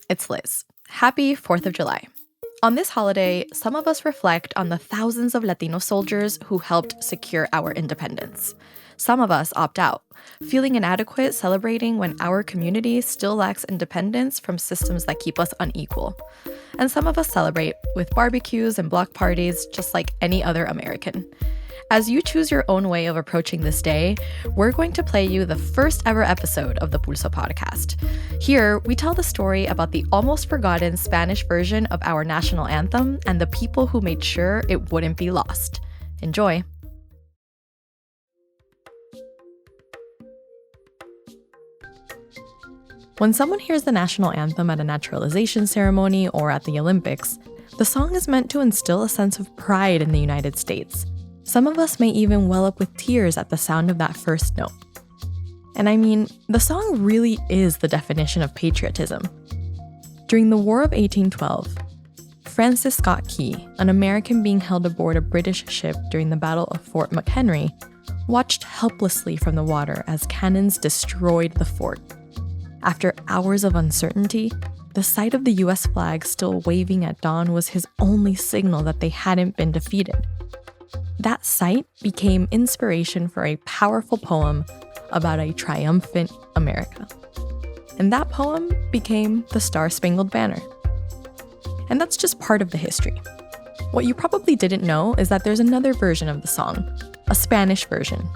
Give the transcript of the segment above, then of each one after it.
it's Liz. Happy 4th of July. On this holiday, some of us reflect on the thousands of Latino soldiers who helped secure our independence. Some of us opt out, feeling inadequate celebrating when our community still lacks independence from systems that keep us unequal. And some of us celebrate with barbecues and block parties just like any other American. As you choose your own way of approaching this day, we're going to play you the first ever episode of the Pulso podcast. Here, we tell the story about the almost forgotten Spanish version of our national anthem and the people who made sure it wouldn't be lost. Enjoy! When someone hears the national anthem at a naturalization ceremony or at the Olympics, the song is meant to instill a sense of pride in the United States. Some of us may even well up with tears at the sound of that first note. And I mean, the song really is the definition of patriotism. During the War of 1812, Francis Scott Key, an American being held aboard a British ship during the Battle of Fort McHenry, watched helplessly from the water as cannons destroyed the fort. After hours of uncertainty, the sight of the US flag still waving at dawn was his only signal that they hadn't been defeated. That sight became inspiration for a powerful poem about a triumphant America. And that poem became the Star-Spangled Banner. And that's just part of the history. What you probably didn't know is that there's another version of the song, a Spanish version.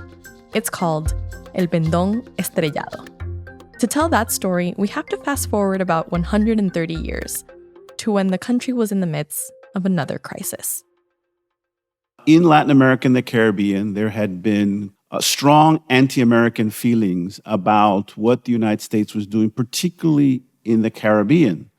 It's called El Pendón Estrellado. To tell that story, we have to fast forward about 130 years, to when the country was in the midst of another crisis. In Latin America and the Caribbean, there had been strong anti-American feelings about what the United States was doing, particularly in the Caribbean.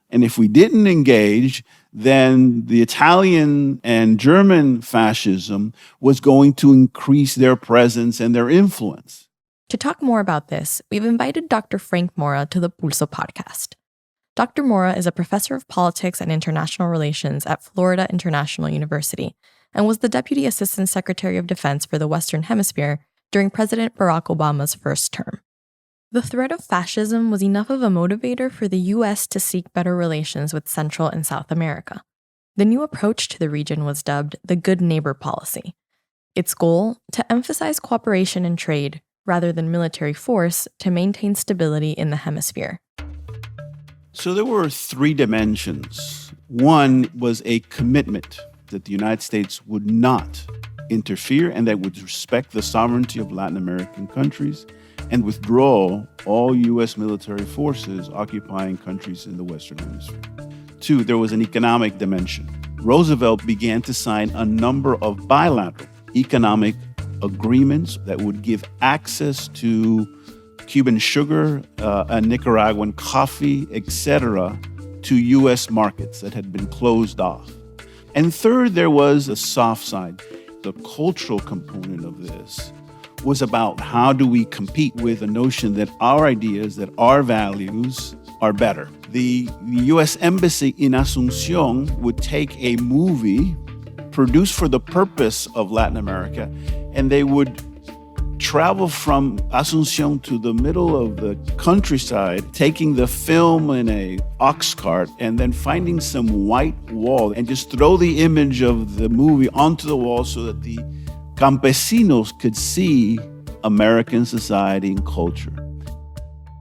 And if we didn't engage, then the Italian and German fascism was going to increase their presence and their influence. To talk more about this, we've invited Dr. Frank Mora to the Pulso podcast. Dr. Mora is a professor of politics and international relations at Florida International University, and was the Deputy Assistant Secretary of Defense for the Western Hemisphere during President Barack Obama's first term. The threat of fascism was enough of a motivator for the U.S. to seek better relations with Central and South America. The new approach to the region was dubbed the Good Neighbor Policy. Its goal, to emphasize cooperation and trade, rather than military force, to maintain stability in the hemisphere. So there were three dimensions. One was a commitment that the United States would not interfere and that would respect the sovereignty of Latin American countries and withdraw all U.S. military forces occupying countries in the Western Hemisphere. Two, there was an economic dimension. Roosevelt began to sign a number of bilateral economic agreements that would give access to Cuban sugar and Nicaraguan coffee, etc., to U.S. markets that had been closed off. And third, there was a soft side. The cultural component of this was about how do we compete with the notion that our ideas, that our values are better. The U.S. Embassy in Asunción would take a movie produced for the purpose of Latin America, and they would travel from Asunción to the middle of the countryside, taking the film in a ox cart and then finding some white wall and just throw the image of the movie onto the wall so that the campesinos could see American society and culture.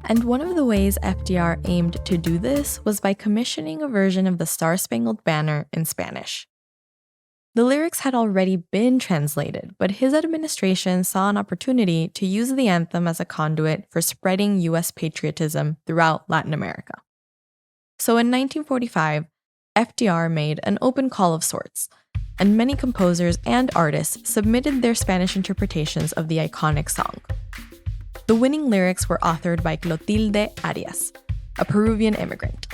And one of the ways FDR aimed to do this was by commissioning a version of the Star-Spangled Banner in Spanish. The lyrics had already been translated, but his administration saw an opportunity to use the anthem as a conduit for spreading U.S. patriotism throughout Latin America. So in 1945, FDR made an open call of sorts, and many composers and artists submitted their Spanish interpretations of the iconic song. The winning lyrics were authored by Clotilde Arias, a Peruvian immigrant.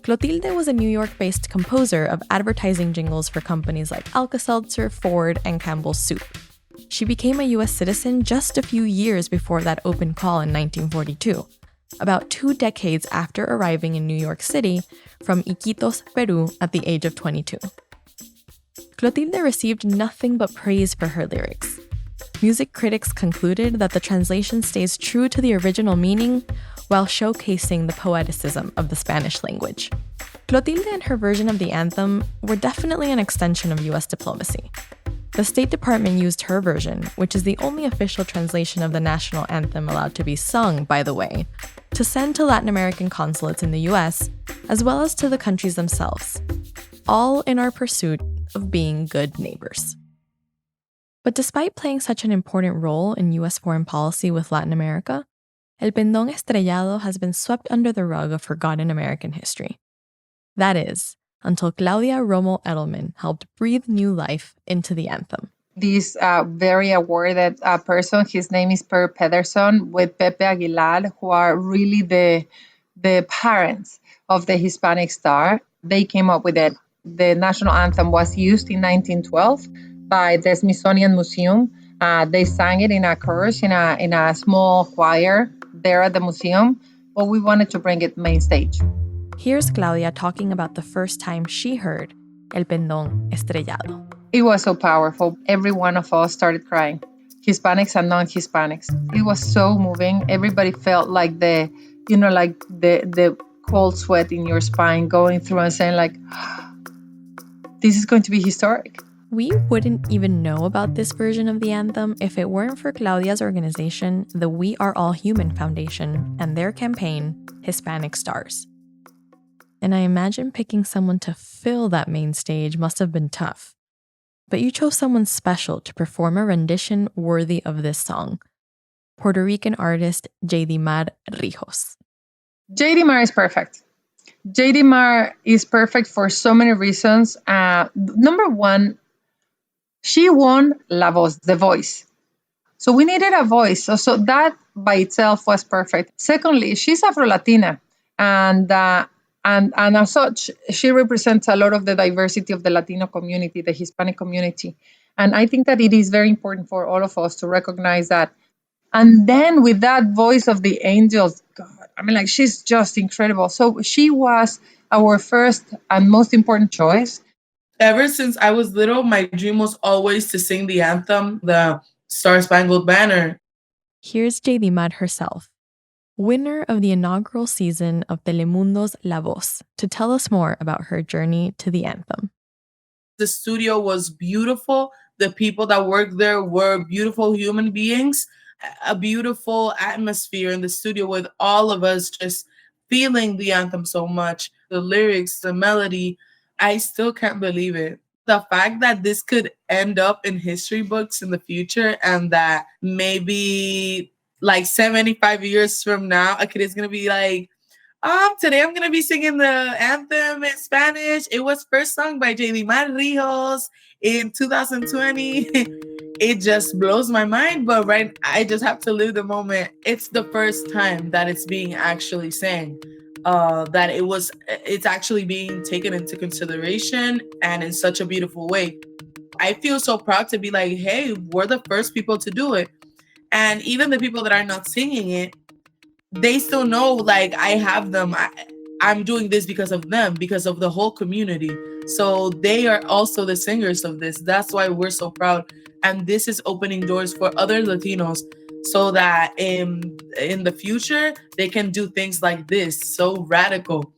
Clotilde was a New York-based composer of advertising jingles for companies like Alka-Seltzer, Ford, and Campbell's Soup. She became a U.S. citizen just a few years before that open call in 1942, about 2 decades after arriving in New York City from Iquitos, Peru at the age of 22. Clotilde received nothing but praise for her lyrics. Music critics concluded that the translation stays true to the original meaning while showcasing the poeticism of the Spanish language. Clotilde and her version of the anthem were definitely an extension of US diplomacy. The State Department used her version, which is the only official translation of the national anthem allowed to be sung, by the way, to send to Latin American consulates in the US, as well as to the countries themselves, all in our pursuit of being good neighbors. But despite playing such an important role in US foreign policy with Latin America, El Pendón Estrellado has been swept under the rug of forgotten American history. That is, until Claudia Romo Edelman helped breathe new life into the anthem. This very awarded person, his name is Per Pedersen, with Pepe Aguilar, who are really the parents of the Hispanic Star. They came up with it. The national anthem was used in 1912 by the Smithsonian Museum. They sang it in a chorus, in a small choir there at the museum, but we wanted to bring it main stage. Here's Claudia talking about the first time she heard El Pendón Estrellado. It was so powerful. Every one of us started crying, Hispanics and non-Hispanics. It was so moving. Everybody felt like the cold sweat in your spine going through and saying like, this is going to be historic. We wouldn't even know about this version of the anthem if it weren't for Claudia's organization, the We Are All Human Foundation, and their campaign, Hispanic Stars. And I imagine picking someone to fill that main stage must have been tough. But you chose someone special to perform a rendition worthy of this song, Puerto Rican artist J.D. Mar Rijos. J.D. Mar is perfect. J.D. Mar is perfect for so many reasons. Number one, she won La Voz, the voice. So we needed a voice. So that by itself was perfect. Secondly, she's Afro-Latina. And as such, she represents a lot of the diversity of the Latino community, the Hispanic community. And I think that it is very important for all of us to recognize that. And then with that voice of the angels, God, I mean, like, she's just incredible. So she was our first and most important choice. Ever since I was little, my dream was always to sing the anthem, the Star-Spangled Banner. Here's J.D. Mad herself, winner of the inaugural season of Telemundo's La Voz, to tell us more about her journey to the anthem. The studio was beautiful. The people that worked there were beautiful human beings. A beautiful atmosphere in the studio with all of us just feeling the anthem so much. The lyrics, the melody, I still can't believe it. The fact that this could end up in history books in the future and that maybe like 75 years from now, a kid is going to be like, today I'm going to be singing the anthem in Spanish. It was first sung by J.D. Mar Rijos in 2020. It just blows my mind, but I just have to live the moment. It's the first time that it's being actually sang. That it's actually being taken into consideration and in such a beautiful way. I feel so proud to be like, hey, we're the first people to do it. And even the people that are not singing it, they still know, like, I have them. I'm doing this because of them, because of the whole community. So they are also the singers of this. That's why we're so proud. And this is opening doors for other Latinos so that in the future, they can do things like this, so radical.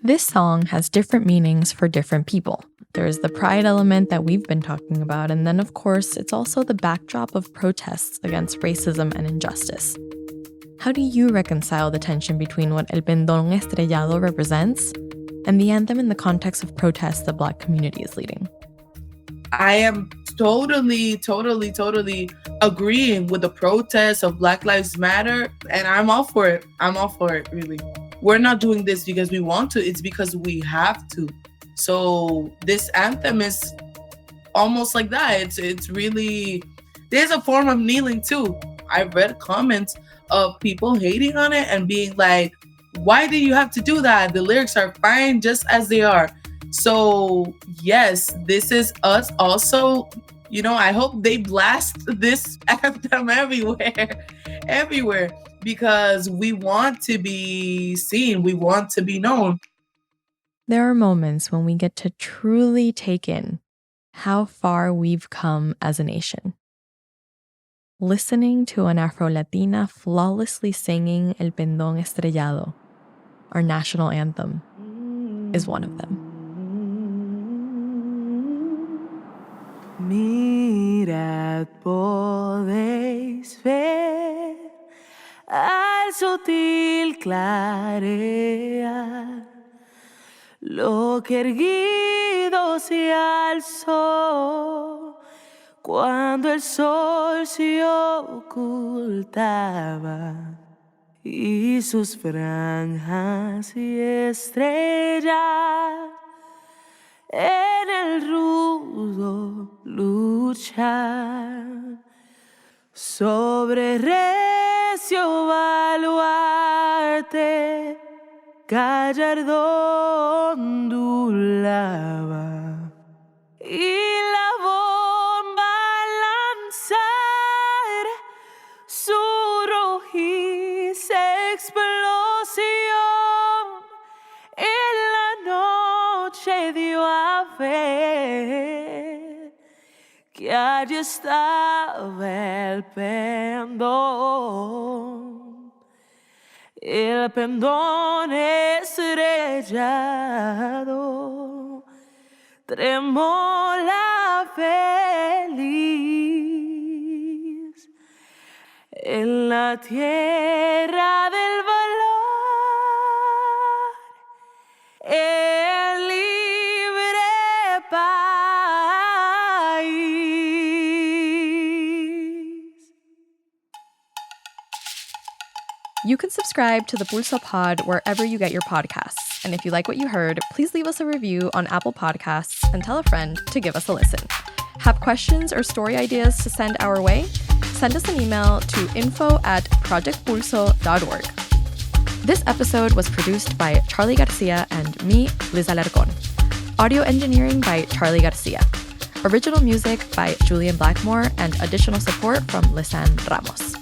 This song has different meanings for different people. There's the pride element that we've been talking about, and then, of course, it's also the backdrop of protests against racism and injustice. How do you reconcile the tension between what El Pendón Estrellado represents and the anthem in the context of protests the Black community is leading? I am totally agreeing with the protests of Black Lives Matter, and I'm all for it. Really. We're not doing this because we want to, it's because we have to. So this anthem is almost like that. It's really, there's a form of kneeling too. I've read comments of people hating on it and being like, why do you have to do that? The lyrics are fine just as they are. So yes, this is us also. I hope they blast this anthem everywhere, because we want to be seen. We want to be known. There are moments when we get to truly take in how far we've come as a nation. Listening to an Afro-Latina flawlessly singing El Pendón Estrellado, our national anthem, is one of them. Mirad, podéis ver al sutil clarear lo que erguido se alzó cuando el sol se ocultaba y sus franjas y estrellas en el rudo luchar sobre recio baluarte gallardo ondulaba y la bomba al lanzar su rojiza explosión en la noche dio a ver que allí estaba el pendón estrellado, tremola feliz en la tierra del valor, el libre país. You can subscribe to the Pulso Pod wherever you get your podcasts. And if you like what you heard, please leave us a review on Apple Podcasts and tell a friend to give us a listen. Have questions or story ideas to send our way? Send us an email to info@projectpulso.org. This episode was produced by Charlie Garcia and me, Liz Alarcón. Audio engineering by Charlie Garcia. Original music by Julian Blackmore and additional support from Lisanne Ramos.